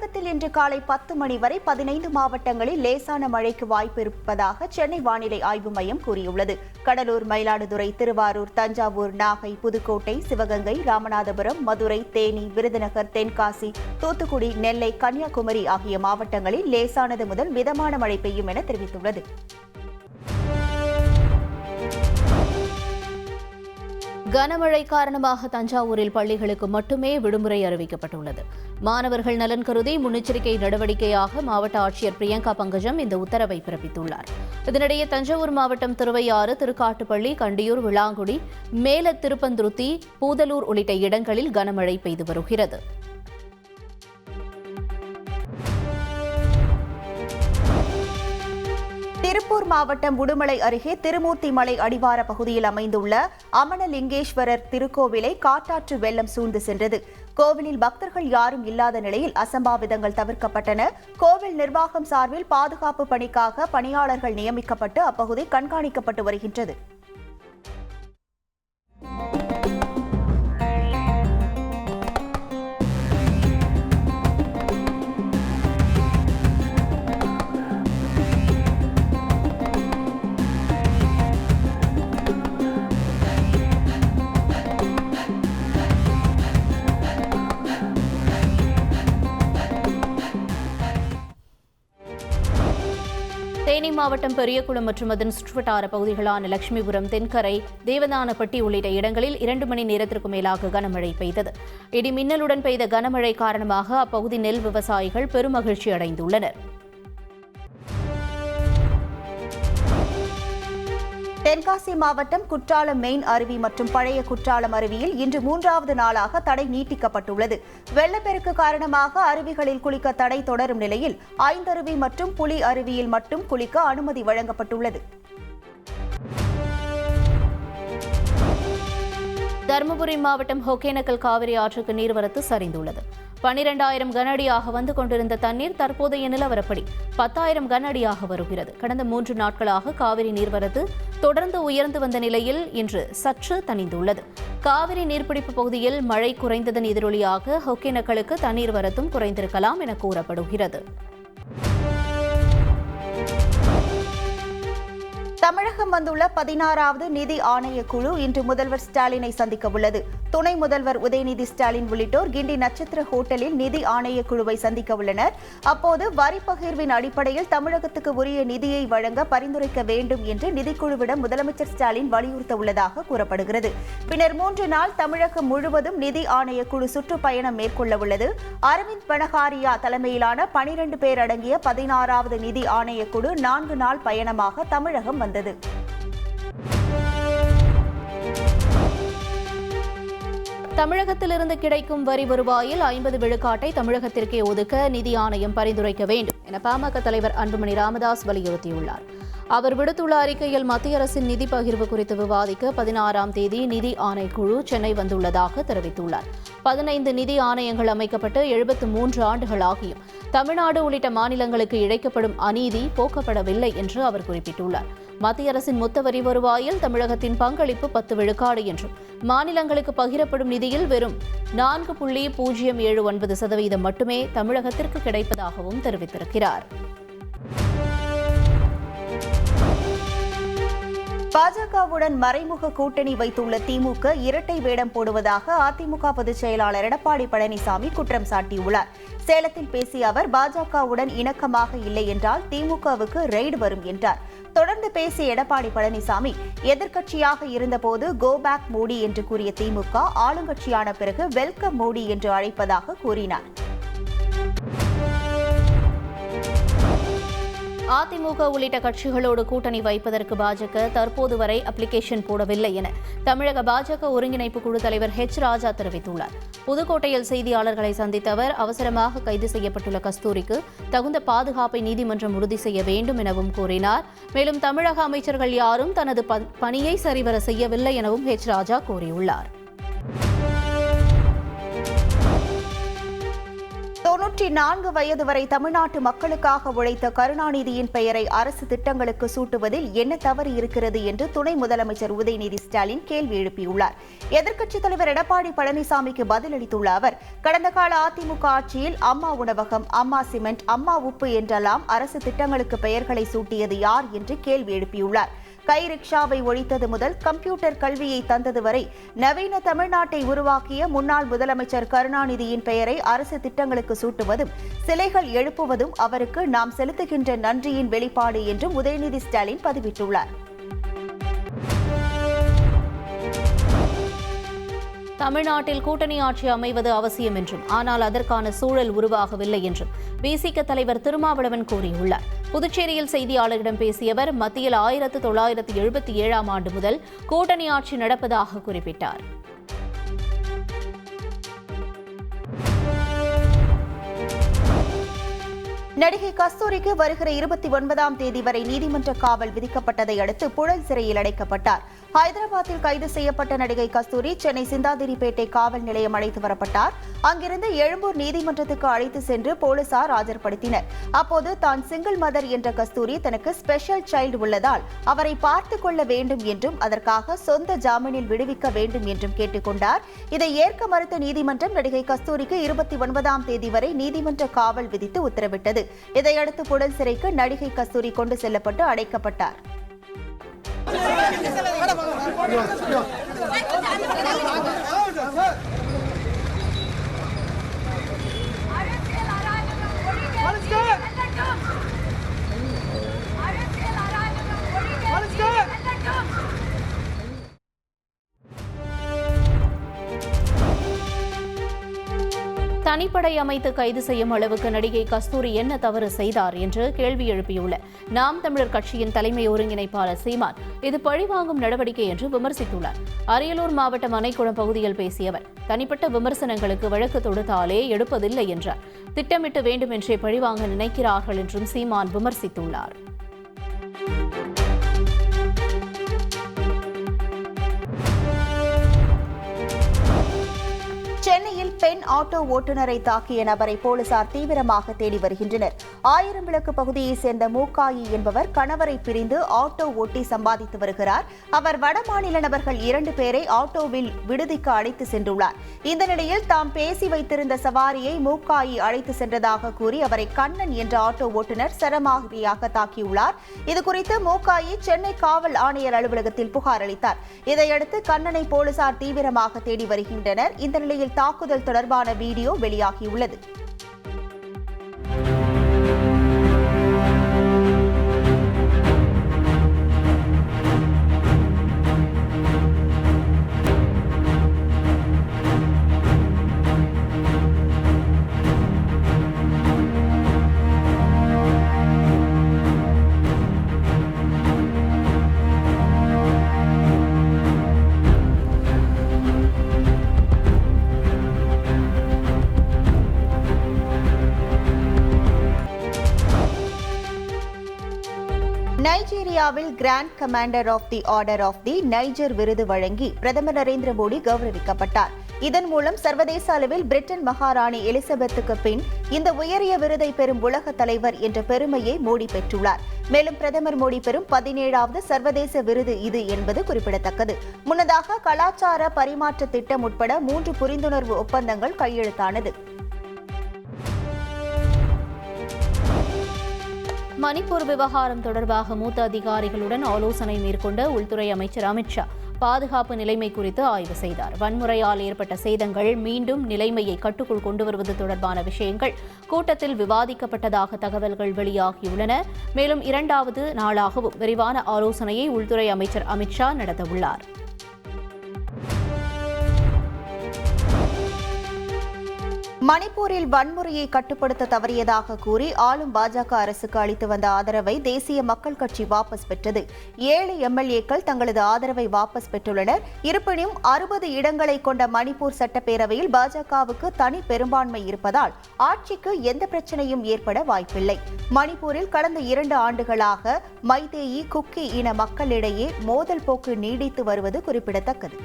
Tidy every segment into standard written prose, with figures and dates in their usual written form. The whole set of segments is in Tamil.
தமிழகத்தில் இன்று காலை 10 மணி வரை 15 மாவட்டங்களில் லேசான மழைக்கு வாய்ப்பு இருப்பதாக சென்னை வானிலை ஆய்வு மையம் கூறியுள்ளது. கடலூர், மயிலாடுதுறை, திருவாரூர், தஞ்சாவூர், நாகை, புதுக்கோட்டை, சிவகங்கை, ராமநாதபுரம், மதுரை, தேனி, விருதுநகர், தென்காசி, தூத்துக்குடி, நெல்லை, கன்னியாகுமரி ஆகிய மாவட்டங்களில் லேசானது முதல் மிதமான மழை பெய்யும் என தெரிவித்துள்ளது. கனமழை காரணமாக தஞ்சாவூரில் பள்ளிகளுக்கு மட்டுமே விடுமுறை அறிவிக்கப்பட்டுள்ளது. மாணவர்கள் நலன் கருதி முன்னெச்சரிக்கை நடவடிக்கையாக மாவட்ட ஆட்சியர் பிரியங்கா பங்கஜம் இந்த உத்தரவை பிறப்பித்துள்ளார். இதனிடையே தஞ்சாவூர் மாவட்டம் திருவையாறு, திருக்காட்டுப்பள்ளி, கண்டியூர், விளாங்குடி, மேல திருப்பந்துருத்தி, பூதலூர் உள்ளிட்ட இடங்களில் கனமழை பெய்து வருகிறது. திருப்பூர் மாவட்டம் உடுமலை அருகே திருமூர்த்தி மலை அடிவார பகுதியில் அமைந்துள்ள அமனலிங்கேஸ்வரர் திருக்கோவிலை காட்டாற்று வெள்ளம் சூழ்ந்து சென்றது. கோவிலில் பக்தர்கள் யாரும் இல்லாத நிலையில் அசம்பாவிதங்கள் தவிர்க்கப்பட்டன. கோவில் நிர்வாகம் சார்பில் பாதுகாப்பு பணிக்காக பணியாளர்கள் நியமிக்கப்பட்டு அப்பகுதி கண்காணிக்கப்பட்டு வருகின்றது. தேனி மாவட்டம் பெரியகுளம் மற்றும் அதன் சுற்றுவட்டார பகுதிகளான லட்சுமிபுரம், தென்கரை, தேவதானப்பட்டி உள்ளிட்ட இடங்களில் 2 மணி நேரத்திற்கு மேலாக கனமழை பெய்தது. இடி மின்னலுடன் பெய்த கனமழை காரணமாக அப்பகுதி நெல் விவசாயிகள் பெருமகிழ்ச்சி அடைந்துள்ளனர். தென்காசி மாவட்டம் குற்றாலம் மெயின் அருவி மற்றும் பழைய குற்றாலம் அருவியில் இன்று 3வது நாளாக தடை நீட்டிக்கப்பட்டுள்ளது. வெள்ளப்பெருக்கு காரணமாக அருவிகளில் குளிக்க தடை தொடரும் நிலையில் ஐந்தருவி மற்றும் புலி அருவியில் மட்டும் குளிக்க அனுமதி வழங்கப்பட்டுள்ளது. தருமபுரி மாவட்டம் ஒகேனக்கல் காவிரி ஆற்றுக்கு நீர்வரத்து சரிந்துள்ளது. 12,000 கன அடியாக வந்து கொண்டிருந்த தண்ணீர் தற்போதைய நிலவரப்படி 10,000 கன அடியாக வருகிறது. கடந்த 3 நாட்களாக காவிரி நீர்வரத்து தொடர்ந்து உயர்ந்து வந்த நிலையில் இன்று சற்று தணிந்துள்ளது. காவிரி நீர்பிடிப்பு பகுதியில் மழை குறைந்ததன் எதிரொலியாக ஒகேனக்கலுக்கு தண்ணீர் வரத்தும் குறைந்திருக்கலாம் என கூறப்படுகிறது. தமிழகம் வந்துள்ள 16வது நிதி ஆணையக்குழு இன்று முதல்வர் ஸ்டாலினை சந்திக்க உள்ளது. துணை முதல்வர் உதயநிதி ஸ்டாலின் உள்ளிட்டோர் கிண்டி நட்சத்திர ஹோட்டலில் நிதி ஆணையக்குழுவை சந்திக்க உள்ளனர். அப்போது வரி பகிர்வின் அடிப்படையில் தமிழகத்துக்கு உரிய நிதியை வழங்க பரிந்துரைக்க வேண்டும் என்று நிதிக்குழுவிடம் முதலமைச்சர் ஸ்டாலின் வலியுறுத்த உள்ளதாக கூறப்படுகிறது. பின்னர் 3 நாள் தமிழகம் முழுவதும் நிதி ஆணையக்குழு சுற்றுப்பயணம் மேற்கொள்ள உள்ளது. அரவிந்த் பனகாரியா தலைமையிலான 12 பேர் அடங்கிய 16வது நிதி ஆணையக்குழு 4 நாள் பயணமாக தமிழகம் வந்தது. தமிழகத்திலிருந்து கிடைக்கும் வரி வருவாயில் 50 விழுக்காட்டை தமிழகத்திற்கே ஒதுக்க நிதி ஆணையம் பரிந்துரைக்க வேண்டும் என பாமக தலைவர் அன்புமணி ராமதாஸ் வலியுறுத்தியுள்ளார். அவர் விடுத்துள்ள அறிக்கையில் மத்திய அரசின் நிதி பகிர்வு குறித்து விவாதிக்க 16ஆம் தேதி நிதி ஆணைக்குழு சென்னை வந்துள்ளதாக தெரிவித்துள்ளார். 15 நிதி ஆணையங்கள் அமைக்கப்பட்டு 73 ஆண்டுகள் ஆகியும் தமிழ்நாடு உள்ளிட்ட மாநிலங்களுக்கு இழைக்கப்படும் அநீதி போக்கப்படவில்லை என்று அவர் குறிப்பிட்டுள்ளார். மத்திய அரசின் மொத்த வரி வருவாயில் தமிழகத்தின் பங்களிப்பு 10 விழுக்காடு என்றும் மாநிலங்களுக்கு பகிரப்படும் நிதியில் வெறும் 4.079% மட்டுமே தமிழகத்திற்கு கிடைப்பதாகவும் தெரிவித்திருக்கிறார். பாஜகவுடன் மறைமுக கூட்டணி வைத்துள்ள திமுக இரட்டை வேடம் போடுவதாக அதிமுக பொதுச் செயலாளர் எடப்பாடி பழனிசாமி குற்றம் சாட்டியுள்ளார். சேலத்தில் பேசிய அவர் பாஜகவுடன் இணக்கமாக இல்லை என்றால் திமுகவுக்கு ரெய்டு வரும் என்றார். தொடர்ந்து பேசிய எடப்பாடி பழனிசாமி எதிர்க்கட்சியாக இருந்தபோது கோ பேக் மோடி என்று கூறிய திமுக ஆளுங்கட்சியான பிறகு வெல்கம் மோடி என்று அழைப்பதாக கூறினார். அதிமுக உள்ளிட்ட கட்சிகளோடு கூட்டணி வைப்பதற்கு பாஜக தற்போது வரை அப்ளிகேஷன் போடவில்லை என தமிழக பாஜக ஒருங்கிணைப்பு குழு தலைவர் ராஜா தெரிவித்துள்ளார். புதுக்கோட்டையில் செய்தியாளர்களை சந்தித்த அவர் அவசரமாக கைது செய்யப்பட்டுள்ள கஸ்தூரிக்கு தகுந்த பாதுகாப்பை நீதிமன்றம் உறுதி செய்ய வேண்டும் எனவும் கூறினார். மேலும் தமிழக அமைச்சர்கள் யாரும் தனது பணியை சரிவர செய்யவில்லை எனவும் ராஜா கூறியுள்ளார். 104 வயது வரை தமிழ்நாட்டு மக்களுக்காக உழைத்த கருணாநிதியின் பெயரை அரசு திட்டங்களுக்கு சூட்டுவதில் என்ன தவறு இருக்கிறது என்று துணை முதலமைச்சர் உதயநிதி ஸ்டாலின் கேள்வி எழுப்பியுள்ளார். எதிர்க்கட்சித் தலைவர் எடப்பாடி பழனிசாமிக்கு பதிலளித்துள்ள அவர், கடந்த கால அதிமுக ஆட்சியில் அம்மா உணவகம், அம்மா சிமெண்ட், அம்மா உப்பு என்றெல்லாம் அரசு திட்டங்களுக்கு பெயர்களை சூட்டியது யார் என்று கேள்வி எழுப்பியுள்ளார். கை ரிக்ஷாவை ஒழித்தது முதல் கம்ப்யூட்டர் கல்வியை தந்தது வரை நவீன தமிழ்நாட்டை உருவாக்கிய முன்னாள் முதலமைச்சர் கருணாநிதியின் பெயரை அரசு திட்டங்களுக்கு சூட்டுவதும் சிலைகள் எழுப்புவதும் அவருக்கு நாம் செலுத்துகின்ற நன்றியின் வெளிப்பாடு என்றும் உதயநிதி ஸ்டாலின் பதிவிட்டுள்ளார். தமிழ்நாட்டில் கூட்டணி ஆட்சி அமைவது அவசியம் என்றும், ஆனால் அதற்கான சூழல் உருவாகவில்லை என்றும் விசிக தலைவர் திருமாவளவன் கூறியுள்ளார். புதுச்சேரியில் செய்தியாளர்களிடம் பேசிய அவர், மத்தியில் 1977ஆம் ஆண்டு முதல் கூட்டணி ஆட்சி நடப்பதாக குறிப்பிட்டார். நடிகை கஸ்தூரிக்கு வருகிற 29ஆம் தேதி வரை நீதிமன்ற காவல் விதிக்கப்பட்டதை அடுத்து புழல் சிறையில் அடைக்கப்பட்டார். ஹைதராபாத்தில் கைது செய்யப்பட்ட நடிகை கஸ்தூரி சென்னை சிந்தாதிரிப்பேட்டை காவல் நிலையம் அழைத்து வரப்பட்டார். அங்கிருந்து எழும்பூர் நீதிமன்றத்துக்கு அழைத்து சென்று போலீசார் ஆஜர்படுத்தினர். அப்போது தான் சிங்கிள் மதர் என்ற கஸ்தூரி தனக்கு ஸ்பெஷல் சைல்டு உள்ளதால் அவரை பார்த்துக் கொள்ள வேண்டும் என்றும் அதற்காக சொந்த ஜாமீனில் விடுவிக்க வேண்டும் என்றும் கேட்டுக்கொண்டார். இதை ஏற்க மறுத்த நீதிமன்றம் நடிகை கஸ்தூரிக்கு 29ஆம் தேதி வரை நீதிமன்ற காவல் விதித்து உத்தரவிட்டது. இதையடுத்து புழல் சிறைக்கு நடிகை கஸ்தூரி கொண்டு செல்லப்பட்டு அடைக்கப்பட்டார். தனிப்படை அமைத்து கைது செய்யும் அளவுக்கு நடிகை கஸ்தூரி என்ன தவறு செய்தார் என்று கேள்வி எழுப்பியுள்ள நாம் தமிழர் கட்சியின் தலைமை ஒருங்கிணைப்பாளர் சீமான் இது பழிவாங்கும் நடவடிக்கை என்று விமர்சித்துள்ளார். அரியலூர் மாவட்டம் அணைக்குளம் பகுதியில் பேசிய அவர், தனிப்பட்ட விமர்சனங்களுக்கு வழக்கு தொடுத்தாலே எடுப்பதில்லை என்றார். திட்டமிட்டு வேண்டுமென்றே பழிவாங்க நினைக்கிறார்கள் என்றும் சீமான் விமர்சித்துள்ளார். சென்னையில் பெண் ஆட்டோ ஓட்டுநரை தாக்கிய நபரை போலீசார் தீவிரமாக தேடி வருகின்றனர். ஆயிரம் விளக்கு பகுதியைச் சேர்ந்த மூக்காயி என்பவர் கணவரை பிரிந்து ஆட்டோ ஓட்டி சம்பாதித்து வருகிறார். அவர் வடமாநில நபர்கள் 2 பேரை ஆட்டோவில் விடுதிக்கு அழைத்து சென்றுள்ளார். இந்த நிலையில் தாம் பேசி வைத்திருந்த சவாரியை மூக்காயி அழைத்து சென்றதாக கூறி அவரை கண்ணன் என்ற ஆட்டோ ஓட்டுநர் சரமாரியாக தாக்கியுள்ளார். இதுகுறித்து மூக்காயி சென்னை காவல் ஆணையர் அலுவலகத்தில் புகார் அளித்தார். இதையடுத்து கண்ணனை போலீசார் தீவிரமாக தேடி வருகின்றனர். இந்த நிலையில் தாக்குதல் தொடர்பான வீடியோ வெளியாகியுள்ளது. நைஜீரியாவில் grand commander of the order of the Niger விருது வழங்கி பிரதமர் நரேந்திர மோடி கௌரவிக்கப்பட்டார். இதன் மூலம் சர்வதேச அளவில் பிரிட்டன் மகாராணி எலிசபெத்துக்கு பின் இந்த உயரிய விருதை பெறும் உலக தலைவர் என்ற பெருமையை மோடி பெற்றுள்ளார். மேலும் பிரதமர் மோடி பெறும் 17வது சர்வதேச விருது இது என்பது குறிப்பிடத்தக்கது. முன்னதாக கலாச்சார பரிமாற்ற திட்டம் உட்பட 3 புரிந்துணர்வு ஒப்பந்தங்கள் கையெழுத்தானது. மணிப்பூர் விவகாரம் தொடர்பாக மூத்த அதிகாரிகளுடன் ஆலோசனை மேற்கொண்ட உள்துறை அமைச்சர் அமித்ஷா பாதுகாப்பு நிலைமை குறித்து ஆய்வு செய்தார். வன்முறையால் ஏற்பட்ட சேதங்கள் மீண்டும் நிலைமையை கட்டுக்குள் கொண்டு வருவது தொடர்பான விஷயங்கள் கூட்டத்தில் விவாதிக்கப்பட்டதாக தகவல்கள் வெளியாகியுள்ளன. மேலும் 2வது நாளாகவும் விரிவான ஆலோசனையை உள்துறை அமைச்சர் அமித்ஷா நடத்தவுள்ளார். மணிப்பூரில் வன்முறையை கட்டுப்படுத்த தவறியதாக கூறி ஆளும் பாஜக அரசுக்கு அளித்து வந்த ஆதரவை தேசிய மக்கள் கட்சி வாபஸ் பெற்றது. 7 எம்எல்ஏக்கள் தங்களது ஆதரவை வாபஸ் பெற்றுள்ளனர். இருப்பினும் 60 இடங்களை கொண்ட மணிப்பூர் சட்டப்பேரவையில் பாஜகவுக்கு தனி பெரும்பான்மை இருப்பதால் ஆட்சிக்கு எந்த பிரச்சனையும் ஏற்பட வாய்ப்பில்லை. மணிப்பூரில் கடந்த 2 ஆண்டுகளாக மைதேயி, குக்கி இன மக்களிடையே மோதல் போக்கு நீடித்து வருவது குறிப்பிடத்தக்கது.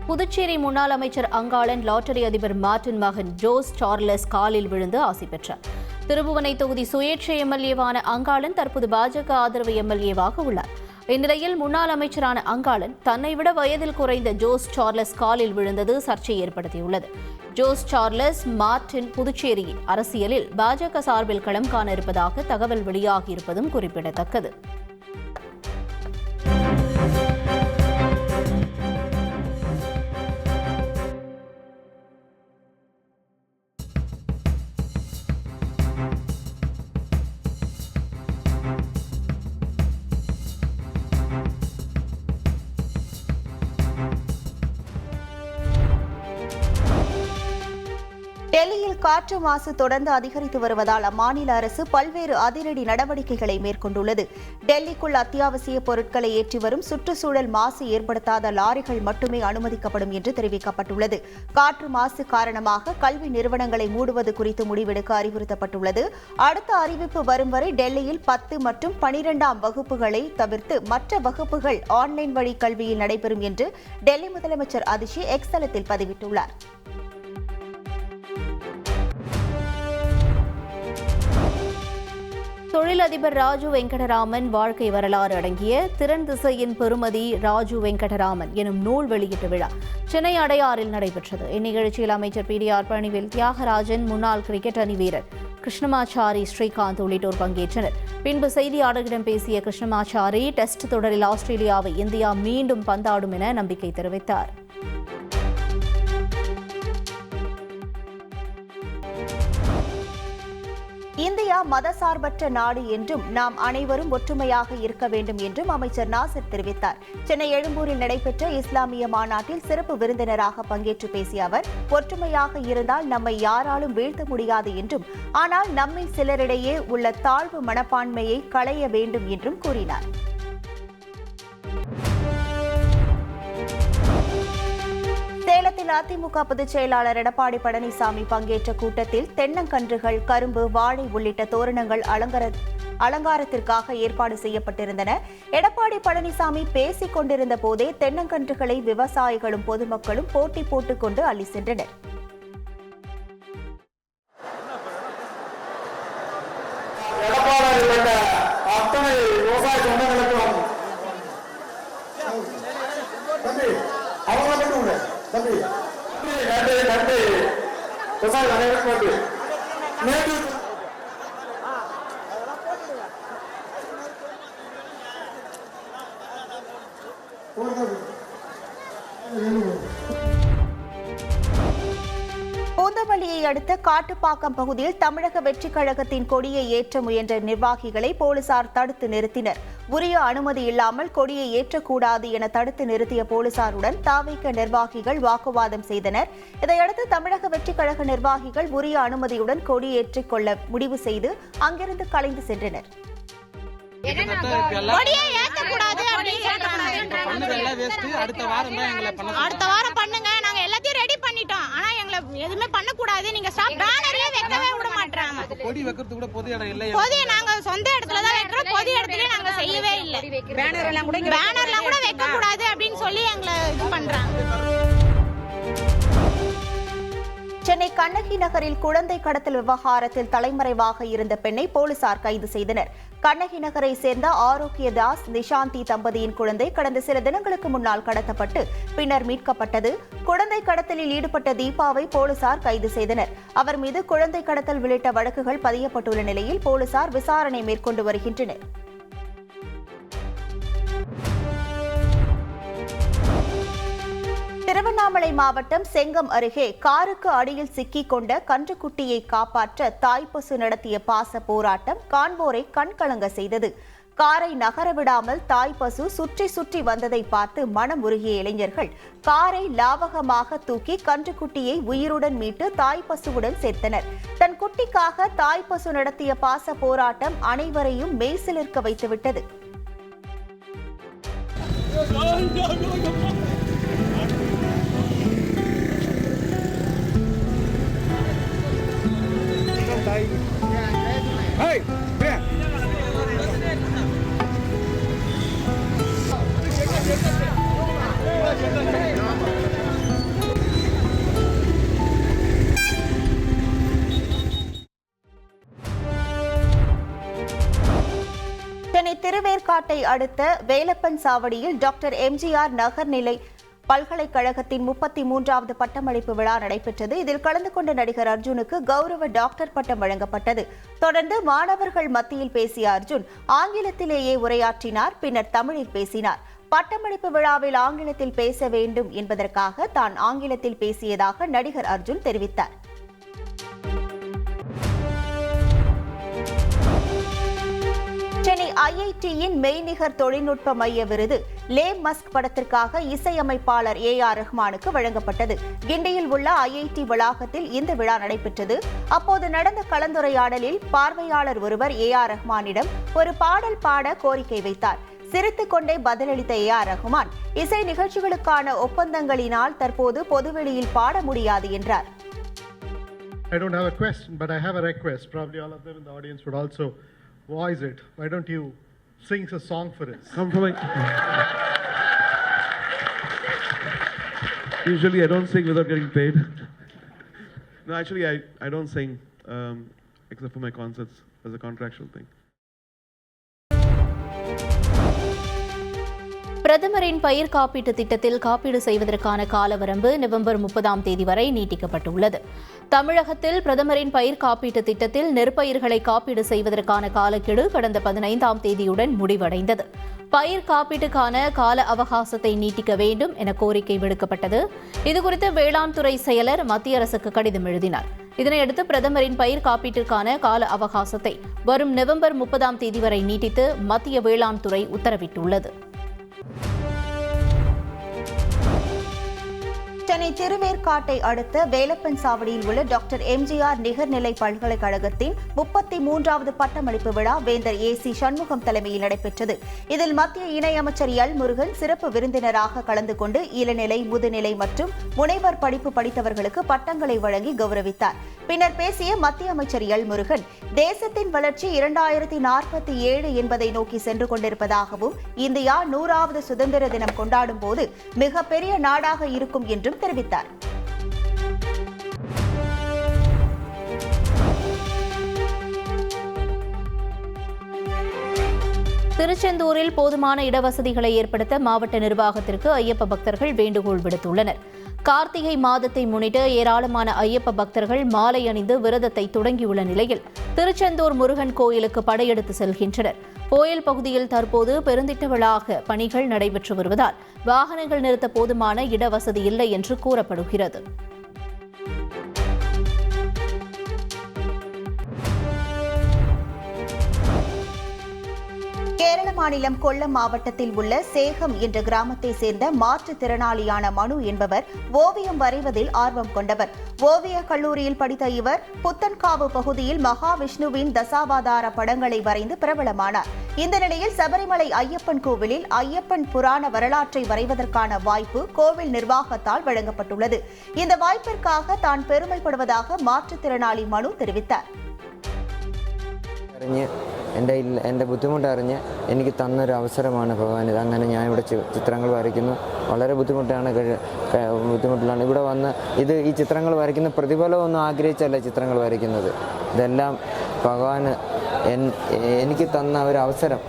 புதுச்சேரி முன்னாள் அமைச்சர் அங்காளன் லாட்டரி அதிபர் மார்டின் மகன் ஜோஸ் சார்லஸ் காலில் விழுந்து ஆசி பெற்றார். திருபுவனை தொகுதி சுயேட்சை எம்எல்ஏவான அங்காளன் தற்போது பாஜக ஆதரவு எம்எல்ஏவாக உள்ளார். இந்நிலையில் முன்னாள் அமைச்சரான அங்காளன் தன்னை விட வயதில் குறைந்த ஜோஸ் சார்லஸ் காலில் விழுந்தது சர்ச்சையை ஏற்படுத்தியுள்ளது. ஜோஸ் சார்லஸ் மார்டின் புதுச்சேரி அரசியலில் பாஜக சார்பில் களம் காண இருப்பதாக தகவல் வெளியாகியிருப்பதும் குறிப்பிடத்தக்கது. டெல்லியில் காற்று மாசு தொடர்ந்து அதிகரித்து வருவதால் அம்மாநில அரசு பல்வேறு அதிரடி நடவடிக்கைகளை மேற்கொண்டுள்ளது. டெல்லிக்குள் அத்தியாவசிய பொருட்களை ஏற்றி வரும் சுற்றுச்சூழல் மாசு ஏற்படுத்தாத லாரிகள் மட்டுமே அனுமதிக்கப்படும் என்று தெரிவிக்கப்பட்டுள்ளது. காற்று மாசு காரணமாக கல்வி நிறுவனங்களை மூடுவது குறித்து முடிவெடுக்க அறிவுறுத்தப்பட்டுள்ளது. அடுத்த அறிவிப்பு வரும் வரை டெல்லியில் 10 மற்றும் 12ஆம் வகுப்புகளை தவிர்த்து மற்ற வகுப்புகள் ஆன்லைன் வழி கல்வியில் நடைபெறும் என்று டெல்லி முதலமைச்சர் அதிஷி எக்ஸ் தளத்தில் பதிவிட்டுள்ளார். தொழிலதிபர் ராஜு வெங்கடராமன் வாழ்க்கை வரலாறு அடங்கிய திறன் திசையின் பெறுமதி ராஜு வெங்கடராமன் எனும் நூல் வெளியீட்டு விழா சென்னை அடையாறில் நடைபெற்றது. இந்நிகழ்ச்சியில் அமைச்சர் PDR பழனிவேல் தியாகராஜன், முன்னாள் கிரிக்கெட் அணி வீரர் கிருஷ்ணமாச்சாரி, ஸ்ரீகாந்த் உள்ளிட்டோர் பங்கேற்றனர். பின்பு செய்தியாளர்களிடம் பேசிய கிருஷ்ணமாச்சாரி, டெஸ்ட் தொடரில் ஆஸ்திரேலியாவை இந்தியா மீண்டும் பந்தாடும் என நம்பிக்கை தெரிவித்தார். இந்தியா மதசார்பற்ற நாடு என்றும் நாம் அனைவரும் ஒற்றுமையாக இருக்க வேண்டும் என்றும் அமைச்சர் நாசர் தெரிவித்தார். சென்னை எழும்பூரில் நடைபெற்ற இஸ்லாமிய மாநாட்டில் சிறப்பு விருந்தினராக பங்கேற்று பேசிய அவர், ஒற்றுமையாக இருந்தால் நம்மை யாராலும் வீழ்த்த முடியாது என்றும், ஆனால் நம்மில் சிலரிடையே உள்ள தாழ்வு மனப்பான்மையை களைய வேண்டும் என்றும் கூறினார். சேலத்தில் அதிமுக பொதுச் செயலாளர் எடப்பாடி பழனிசாமி பங்கேற்ற கூட்டத்தில் தென்னங்கன்றுகள், கரும்பு, வாழை உள்ளிட்ட தோரணங்கள் அலங்காரத்திற்காக ஏற்பாடு செய்யப்பட்டிருந்தன. எடப்பாடி பழனிசாமி பேசிக் கொண்டிருந்த போதே தென்னங்கன்றுகளை விவசாயிகளும் பொதுமக்களும் போட்டி போட்டுக் கொண்டு அள்ளி சென்றனர். பூந்தமல்லியை அடுத்த காட்டுப்பாக்கம் பகுதியில் தமிழக வெற்றிக் கழகத்தின் கொடியை ஏற்ற முயன்ற நிர்வாகிகளை போலீசார் தடுத்து நிறுத்தினர். உரிய அனுமதி இல்லாமல் கொடியை ஏற்றக்கூடாது என தடுத்து நிறுத்திய போலீசாருடன் தாவேக நிர்வாகிகள் வாக்குவாதம் செய்தனர். இதையடுத்து தமிழக வெற்றிக் கழக நிர்வாகிகள் உரிய அனுமதியுடன் கொடியேற்றிக் கொள்ள முடிவு செய்து அங்கிருந்து கலைந்து சென்றனர். அடுத்த வாரம் பண்ணுங்க, நாங்க எல்லாத்தையும் ரெடி பண்ணிட்டோம். ஆனா எங்களை எதுவுமே பண்ணக்கூடாது, நீங்க பேனர்லயே வைக்கவே விட மாட்டாங்க. கொடி வைக்கிறது கூட பொது இடம் இல்ல, பொது நாங்க சொந்த இடத்துல தான் வைக்கிறோம், பொது இடத்துல நாங்க செய்யவே இல்லை. பேனர்லாம் கூட வைக்க கூடாது அப்படின்னு சொல்லி எங்களை இது பண்றாங்க. சென்னை கண்ணகி நகரில் குழந்தை கடத்தல் விவகாரத்தில் தலைமறைவாக இருந்த பெண்ணை போலீசார் கைது செய்தனர். கண்ணகி நகரை சேர்ந்த ஆரோக்கியதாஸ், நிஷாந்தி தம்பதியின் குழந்தை கடந்த சில தினங்களுக்கு முன்னால் கடத்தப்பட்டு பின்னர் மீட்கப்பட்டது. குழந்தை கடத்தலில் ஈடுபட்ட தீபாவை போலீசார் கைது செய்தனர். அவர் மீது குழந்தை கடத்தல் உள்ளிட்ட வழக்குகள் பதியப்பட்டுள்ள நிலையில் போலீசார் விசாரணை மேற்கொண்டு வருகின்றனர். திருவண்ணாமலை மாவட்டம் செங்கம் அருகே காருக்கு அடியில் சிக்கிக் கொண்ட கன்றுக்குட்டியை காப்பாற்ற தாய்ப்பசு நடத்திய பாச போராட்டம் காண்போரை கண்கலங்க செய்தது. காரை நகர விடாமல் தாய்ப்பசு சுற்றி சுற்றி வந்ததை பார்த்து மனம் உருகிய இளைஞர்கள் காரை லாவகமாக தூக்கி கன்றுக்குட்டியை உயிருடன் மீட்டு தாய்ப்பசுவுடன் சேர்த்தனர். தன் குட்டிக்காக தாய்ப்பசு நடத்திய பாச போராட்டம் அனைவரையும் மெய்சிலிர்க்க வைத்துவிட்டது. திருவேற்காட்டை அடுத்த வேலப்பன் சாவடியில் டாக்டர் எம்ஜிஆர் நகர்நிலை பல்கலைக்கழகத்தின் 33வது பட்டமளிப்பு விழா நடைபெற்றது. இதில் கலந்து கொண்ட நடிகர் அர்ஜுனுக்கு கௌரவ டாக்டர் பட்டம் வழங்கப்பட்டது. தொடர்ந்து மாணவர்கள் மத்தியில் பேசிய அர்ஜுன் ஆங்கிலத்திலேயே உரையாற்றினார். பின்னர் தமிழில் பேசினார். பட்டமளிப்பு விழாவில் ஆங்கிலத்தில் பேச வேண்டும் என்பதற்காக தான் ஆங்கிலத்தில் பேசியதாக நடிகர் அர்ஜுன் தெரிவித்தார். சென்னை ஐஐடியின் மெய்நிகர் தொழில்நுட்ப மைய விருது லே மஸ்க் படத்திற்காக இசையமைப்பாளர் AR ரஹ்மானுக்கு வழங்கப்பட்டது. கிண்டியில் உள்ள ஐஐடி வளாகத்தில் இந்த விழா நடைபெற்றது. அப்போது நடந்த கலந்துரையாடலில் பார்வையாளர் ஒருவர் AR ரஹ்மானிடம் ஒரு பாடல் பாட கோரிக்கை வைத்தார். சிரித்துக் கொண்டே பதிலளித்த AR ரஹ்மான் இசை நிகழ்ச்சிகளுக்கான ஒப்பந்தங்களினால் தற்போது பொதுவெளியில் பாட முடியாது என்றார். I don't have a question, but I have a request. Probably all of them in the audience would also voice it. Why don't you sing a song for us? Come for me. Usually I don't sing without getting paid. No, actually I don't sing except for my concerts as a contractual thing. பிரதமரின் பயிர் காப்பீட்டு திட்டத்தில் காப்பீடு செய்வதற்கான காலவரம்பு நவம்பர் 30ஆம் தேதி வரை நீட்டிக்கப்பட்டுள்ளது. தமிழகத்தில் பிரதமரின் பயிர் காப்பீட்டு திட்டத்தில் நெற்பயிர்களை காப்பீடு செய்வதற்கான காலக்கெடு கடந்த 15ஆம் தேதியுடன் முடிவடைந்தது. பயிர் காப்பீட்டுக்கான கால அவகாசத்தை நீட்டிக்க வேண்டும் என கோரிக்கை விடுக்கப்பட்டது. இதுகுறித்து வேளாண் துறை செயலர் மத்திய அரசுக்கு கடிதம் எழுதினார். இதனையடுத்து பிரதமரின் பயிர் காப்பீட்டிற்கான கால அவகாசத்தை வரும் நவம்பர் 30ஆம் தேதி வரை நீட்டித்து மத்திய வேளாண் துறை உத்தரவிட்டுள்ளது. சென்னை திருவேற்காட்டை அடுத்த வேலப்பன் சாவடியில் உள்ள டாக்டர் எம்ஜிஆர் நிகர்நிலை பல்கலைக்கழகத்தின் 33வது பட்டமளிப்பு விழா வேந்தர் AC சண்முகம் தலைமையில் நடைபெற்றது. இதில் மத்திய இணையமைச்சர் எல் முருகன் சிறப்பு விருந்தினராக கலந்து கொண்டு இளநிலை, முதுநிலை மற்றும் முனைவர் படிப்பு படித்தவர்களுக்கு பட்டங்களை வழங்கி கௌரவித்தார். பின்னர் பேசிய மத்திய அமைச்சர் எல் முருகன் தேசத்தின் வளர்ச்சி 2047 என்பதை நோக்கி சென்று கொண்டிருப்பதாகவும் இந்தியா 100வது சுதந்திர தினம் கொண்டாடும் போது மிகப்பெரிய நாடாக இருக்கும் என்றும் தெரிவித்தார். திருச்செந்தூரில் போதுமான இடவசதிகளை ஏற்படுத்த மாவட்ட நிர்வாகத்திற்கு ஐயப்ப பக்தர்கள் வேண்டுகோள் விடுத்துள்ளனர். கார்த்திகை மாதத்தை முன்னிட்டு ஏராளமான ஐயப்ப பக்தர்கள் மாலை அணிந்து விரதத்தை தொடங்கியுள்ள நிலையில் திருச்செந்தூர் முருகன் கோயிலுக்கு படையெடுத்து செல்கின்றனர். கோயில் பகுதியில் தற்போது பெருந்திட்டவளாக பணிகள் நடைபெற்று வருவதால் வாகனங்கள் நிறுத்த போதுமான இடவசதி இல்லை என்று கூறப்படுகிறது. கேரள மாநிலம் கொல்லம் மாவட்டத்தில் உள்ள சேகம் என்ற கிராமத்தை சேர்ந்த மாற்றுத்திறனாளியான மனு என்பவர் ஓவியம் வரைவதில் ஆர்வம் கொண்டவர். ஓவிய கல்லூரியில் படித்த இவர் புத்தன்காவு பகுதியில் மகாவிஷ்ணுவின் தசாவதார படங்களை வரைந்து பிரபலமானார். இந்த நிலையில் சபரிமலை ஐயப்பன் கோவிலில் ஐயப்பன் புராண வரலாற்றை வரைவதற்கான வாய்ப்பு கோவில் நிர்வாகத்தால் வழங்கப்பட்டுள்ளது. இந்த வாய்ப்பிற்காக தான் பெருமைப்படுவதாக மாற்றுத்திறனாளி மனு தெரிவித்தார். എൻ്റെ ബുദ്ധിമുട്ടറിഞ്ഞ് എനിക്ക് തന്നൊരു അവസരമാണ് ഭഗവാൻ. അങ്ങനെ ഞാൻ ഇവിടെ ചിത്രങ്ങൾ വരയ്ക്കുന്നു. വളരെ ബുദ്ധിമുട്ടിലാണ് ഇവിടെ വന്ന് ഈ ചിത്രങ്ങൾ വരയ്ക്കുന്ന പ്രതിഫലമൊന്നും ആഗ്രഹിച്ചല്ല ചിത്രങ്ങൾ വരയ്ക്കുന്നത്. ഇതെല്ലാം ഭഗവാൻ എനിക്ക് തന്ന ഒരു അവസരം.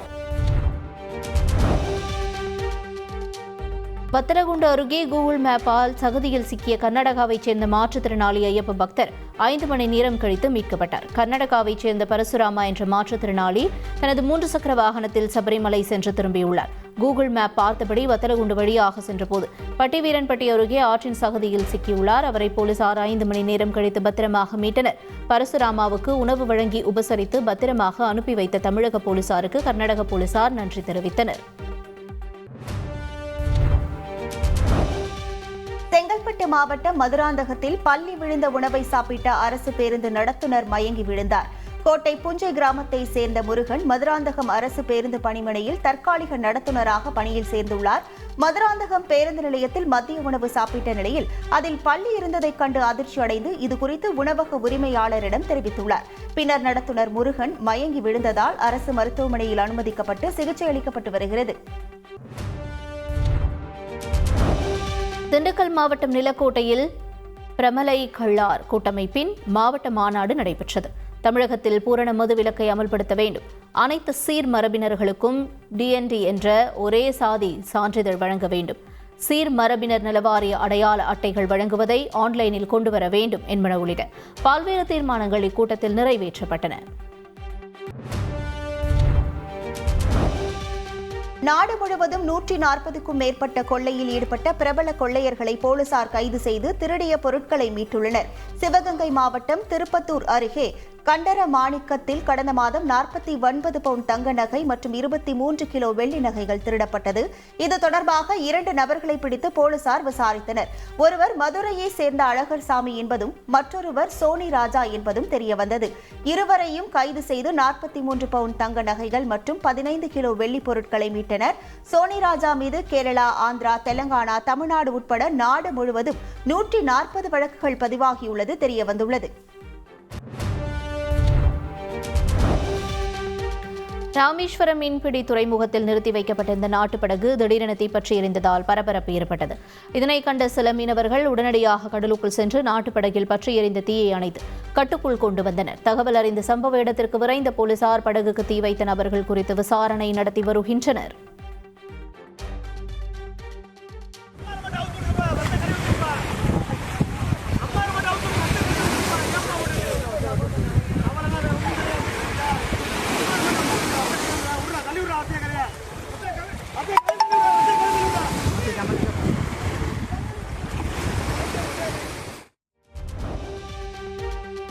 வத்தலகுண்டு அருகே கூகுள் மேப்பால் சகதியில் சிக்கிய கர்நாடகாவைச் சேர்ந்த மாற்றுத்திறனாளி ஐயப்ப பக்தர் 5 மணி நேரம் கழித்து மீட்கப்பட்டார். கர்நாடகாவைச் சேர்ந்த பரசுராமா என்ற மாற்றுத்திறனாளி தனது 3 சக்கர வாகனத்தில் சபரிமலை சென்று திரும்பியுள்ளார். கூகுள் மேப் பார்த்தபடி வத்தலகுண்டு வழியாக சென்றபோது பட்டிவீரன்பட்டி அருகே ஆற்றின் சகதியில் சிக்கியுள்ளார். அவரை போலீசார் 5 மணி நேரம் கழித்து பத்திரமாக மீட்டனர். பரசுராமாவுக்கு உணவு வழங்கி உபசரித்து பத்திரமாக அனுப்பி வைத்த தமிழக போலீசாருக்கு கர்நாடக போலீசார் நன்றி தெரிவித்தனர். செங்கல்பட்டு மாவட்டம் மதுராந்தகத்தில் பள்ளி விழுந்த உணவை சாப்பிட்ட அரசு பேருந்து நடத்துனர் மயங்கி விழுந்தார். கோட்டை புஞ்சை கிராமத்தை சேர்ந்த முருகன் மதுராந்தகம் அரசு பேருந்து பணிமனையில் தற்காலிக நடத்துனராக பணியில் சேர்ந்துள்ளார். மதுராந்தகம் பேருந்து நிலையத்தில் மதிய உணவு சாப்பிட்ட நிலையில் அதில் பள்ளி இருந்ததைக் கண்டு அதிர்ச்சி அடைந்து இதுகுறித்து உணவக உரிமையாளரிடம் தெரிவித்துள்ளார். பின்னர் நடத்துனர் முருகன் மயங்கி விழுந்ததால் அரசு மருத்துவமனையில் அனுமதிக்கப்பட்டு சிகிச்சை அளிக்கப்பட்டு வருகிறது. திண்டுக்கல் மாவட்டம் நிலக்கோட்டையில் பிரமலை கள்ளார் கூட்டமைப்பின் மாவட்ட மாநாடு நடைபெற்றது. தமிழகத்தில் பூரண மது விலக்கை அமல்படுத்த வேண்டும், அனைத்து சீர் மரபினர்களுக்கும் டிஎன்டி என்ற ஒரே சாதி சான்றிதழ் வழங்க வேண்டும். சீர் மரபினர் நலவாரிய அடையாள அட்டைகள் வழங்குவதை ஆன்லைனில் கொண்டுவர வேண்டும் என்பன உள்ளிட்ட பல்வேறு தீர்மானங்கள் இக்கூட்டத்தில் நிறைவேற்றப்பட்டன. நாடு முழுவதும் 140க்கும் மேற்பட்ட கொள்ளையில் ஈடுபட்ட பிரபல கொள்ளையர்களை போலீசார் கைது செய்து திருடிய பொருட்களை மீட்டுள்ளனர். சிவகங்கை மாவட்டம் திருப்பத்தூர் அருகே கண்டர மாணிக்கத்தில் கடந்த மாதம் 49 பவுண்ட் தங்க நகை மற்றும் 23 கிலோ வெள்ளி நகைகள் திருடப்பட்டது. இது தொடர்பாக 2 நபர்களை பிடித்து போலீசார் விசாரித்தனர். ஒருவர் மதுரையை சேர்ந்த அழகர் சாமி என்பதும் மற்றொருவர் சோனி ராஜா என்பதும் தெரியவந்தது. இருவரையும் கைது செய்து 43 பவுண்ட் தங்க நகைகள் மற்றும் 15 கிலோ வெள்ளி பொருட்களை மீட்டனர். சோனி ராஜா மீது கேரளா, ஆந்திரா, தெலங்கானா, தமிழ்நாடு உட்பட நாடு முழுவதும் 140 வழக்குகள் பதிவாகியுள்ளது தெரியவந்துள்ளது. ராமேஸ்வரம் மீன்பிடி துறைமுகத்தில் நிறுத்தி வைக்கப்பட்ட இந்த நாட்டுப்படகு திடீரென தீப்பற்றி எரிந்ததால் பரபரப்பு ஏற்பட்டது. இதனை கண்ட சில மீனவர்கள் உடனடியாக கடலுக்குள் சென்று நாட்டுப்படகில் பற்றி எரிந்த தீயை அணைத்து கட்டுக்குள் கொண்டு வந்தனர். தகவல் அறிந்த சம்பவ இடத்திற்கு விரைந்த போலீசார் படகுக்கு தீ வைத்த நபர்கள் குறித்து விசாரணை நடத்தி வருகின்றனர்.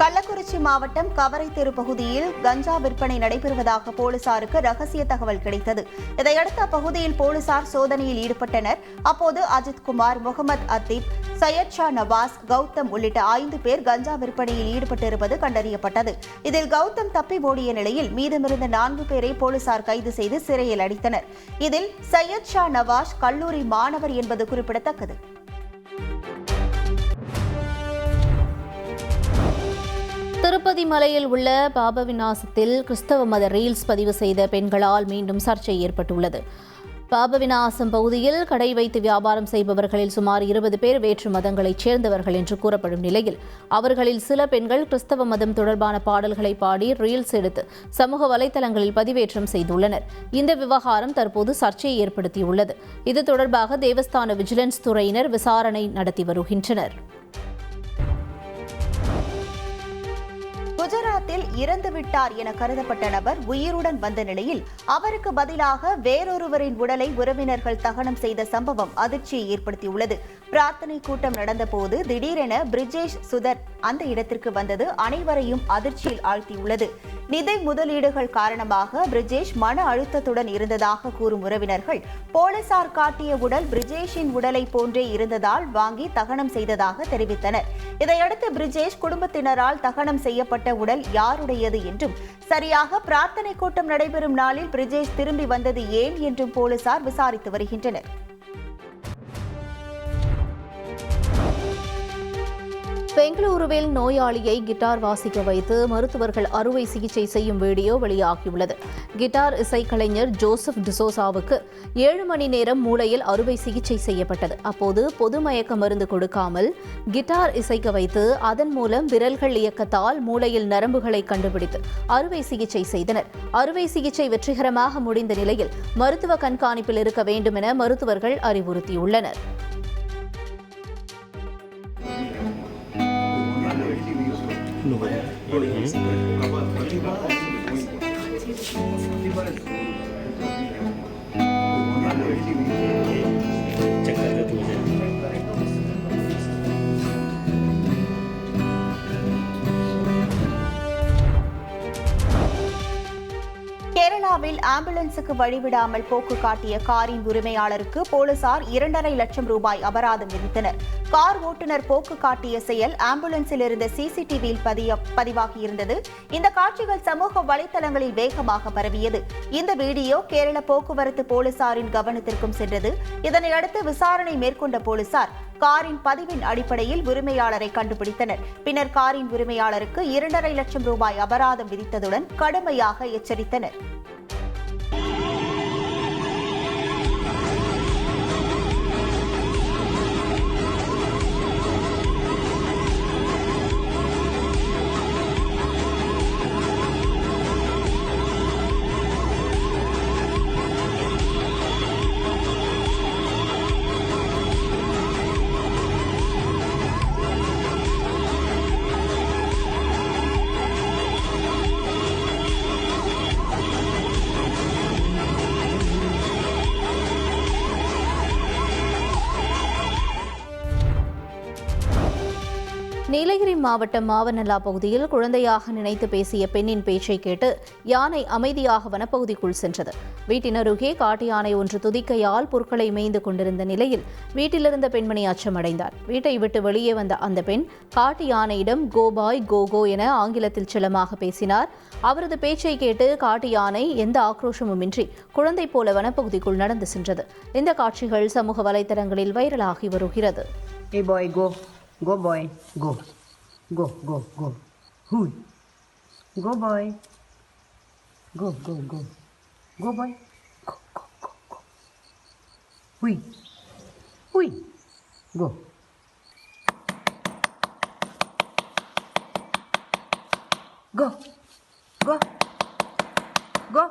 கள்ளக்குறிச்சி மாவட்டம் கவரை தெரு பகுதியில் கஞ்சா விற்பனை நடைபெறுவதாக போலீசாருக்கு ரகசிய தகவல் கிடைத்தது. இதையடுத்து அப்பகுதியில் போலீசார் சோதனையில் ஈடுபட்டனர். அப்போது அஜித்குமார், முகமது அத்தீப், சையத் ஷா நவாஸ், கௌதம் உள்ளிட்ட 5 பேர் கஞ்சா விற்பனையில் ஈடுபட்டிருப்பது கண்டறியப்பட்டது. இதில் கௌதம் தப்பி ஓடிய நிலையில் மீதமிருந்த 4 பேரை போலீசார் கைது செய்து சிறையில் அடைத்தனர். இதில் சையத் ஷா நவாஸ் கல்லூரி மாணவர் என்பது குறிப்பிடத்தக்கது. திருப்பதி மலையில் உள்ள பாபவிநாசத்தில் கிறிஸ்தவ மத ரீல்ஸ் பதிவு செய்த பெண்களால் மீண்டும் சர்ச்சை ஏற்பட்டுள்ளது. பாபவிநாசம் பகுதியில் கடை வைத்து வியாபாரம் செய்பவர்களில் சுமார் 20 பேர் வேற்று மதங்களைச் சேர்ந்தவர்கள் என்று கூறப்படும் நிலையில் அவர்களில் சில பெண்கள் கிறிஸ்தவ மதம் தொடர்பான பாடல்களை பாடி ரீல்ஸ் எடுத்து சமூக வலைதளங்களில் பதிவேற்றம் செய்துள்ளனர். இந்த விவகாரம் தற்போது சர்ச்சையை ஏற்படுத்தியுள்ளது. இது தொடர்பாக தேவஸ்தான விஜிலன்ஸ் துறையினர் விசாரணை நடத்தி வருகின்றனர். குஜராத்தில் இறந்துவிட்டார் என கருதப்பட்ட நபர் உயிருடன் வந்த நிலையில் அவருக்கு பதிலாக வேறொருவரின் உடலை உறவினர்கள் தகனம் செய்த சம்பவம் அதிர்ச்சியை ஏற்படுத்தியுள்ளது. பிரார்த்தனை கூட்டம் நடந்தபோது திடீரென பிரிஜேஷ் சுதர் அந்த இடத்திற்கு வந்தது அனைவரையும் அதிர்ச்சியில் ஆழ்த்தியுள்ளது. நிதி முதலீடுகள் காரணமாக பிரிஜேஷ் மன அழுத்தத்துடன் இருந்ததாக கூறும் உறவினர்கள் போலீசார் காட்டிய உடல் பிரிஜேஷின் உடலை போன்றே இருந்ததால் வாங்கி தகனம் செய்ததாக தெரிவித்தனர். இதையடுத்து பிரிஜேஷ் குடும்பத்தினரால் தகனம் செய்யப்பட்ட உடல் யாருடையது என்றும் சரியாக பிரார்த்தனை கூட்டம் நடைபெறும் நாளில் பிரிஜேஷ் திரும்பி வந்தது ஏன் என்றும் போலீசார் விசாரித்து வருகின்றனர். பெங்களூருவில் நோயாளியை கிட்டார் வாசிக்க வைத்து மருத்துவர்கள் அறுவை சிகிச்சை செய்யும் வீடியோ வெளியாகியுள்ளது. கிட்டார் இசைக்கலைஞர் ஜோசப் டிசோசாவுக்கு 7 மணி நேரம் மூளையில் அறுவை சிகிச்சை செய்யப்பட்டது. அப்போது பொது மயக்க மருந்து கொடுக்காமல் கிட்டார் இசைக்க வைத்து அதன் மூலம் விரல்கள் இயக்கத்தால் மூளையில் நரம்புகளை கண்டுபிடித்து அறுவை சிகிச்சை செய்தனர். அறுவை சிகிச்சை வெற்றிகரமாக முடிந்த நிலையில் மருத்துவ கண்காணிப்பில் இருக்க வேண்டும் என மருத்துவர்கள் அறிவுறுத்தியுள்ளனர். கேரளாவில் ஆம்புலன்ஸுக்கு வழிவிடாமல் போக்கு காட்டிய காரின் உரிமையாளருக்கு போலீசார் 2.5 லட்சம் ரூபாய் அபராதம் விதித்தனர். கார் ஓட்டுநர் போக்கு காட்டிய செயல் ஆம்புலன்ஸில் இருந்த சிசிடிவியில் பதிவாகியிருந்தது. இந்த காட்சிகள் சமூக வலைதளங்களில் வேகமாக பரவியது. இந்த வீடியோ கேரள போக்குவரத்து போலீசாரின் கவனத்திற்கும் சென்றது. இதனையடுத்து விசாரணை மேற்கொண்ட போலீசார் காரின் பதிவின் அடிப்படையில் உரிமையாளரை கண்டுபிடித்தனர். பின்னர் காரின் உரிமையாளருக்கு 2.5 லட்சம் ரூபாய் அபராதம் விதித்ததுடன் கடுமையாக எச்சரித்தனர். நீலகிரி மாவட்டம் மாவனல்லா பகுதியில் குழந்தையாக நினைத்து பேசிய பெண்ணின் பேச்சை கேட்டு யானை அமைதியாக வனப்பகுதிக்குள் சென்றது. வீட்டின் அருகே காட்டு யானை ஒன்று துதிக்கையால் புற்களை மேய்ந்து கொண்டிருந்த நிலையில் வீட்டிலிருந்த பெண்மணி அச்சமடைந்தார். வீட்டை விட்டு வெளியே வந்த அந்த பெண் காட்டு யானையிடம் கோபாய் கோகோ என ஆங்கிலத்தில் செல்லமாக பேசினார். அவரது பேச்சை கேட்டு காட்டு யானை எந்த ஆக்ரோஷமுமின்றி குழந்தை போல வனப்பகுதிக்குள் நடந்து சென்றது. இந்த காட்சிகள் சமூக வலைதளங்களில் வைரலாகி வருகிறது. Hey boy, go. Go boy. Go. Go, go, go. Hui. Go boy. Go, go, go. Go boy. Go, go, go, go. Hui. Hui. Go. Go. Go. Go.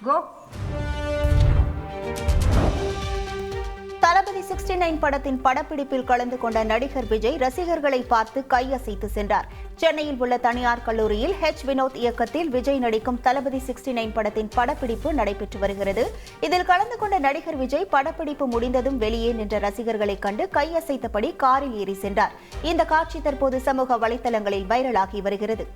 Go. தளபதி 69 படத்தின் படப்பிடிப்பில் கலந்து கொண்ட நடிகர் விஜய் ரசிகர்களை பார்த்து கையசைத்து சென்றார். சென்னையில் உள்ள தனியார் கல்லூரியில் வினோத் இயக்கத்தில் விஜய் நடிக்கும் தளபதி 69 படத்தின் படப்பிடிப்பு நடைபெற்று வருகிறது. இதில் கலந்து கொண்ட நடிகர் விஜய் படப்பிடிப்பு முடிந்ததும் வெளியே நின்ற ரசிகர்களை கண்டு கையசைத்தபடி காரில் ஏறி சென்றார். இந்த காட்சி தற்போது சமூக வலைதளங்களில் வைரலாகி வருகிறது.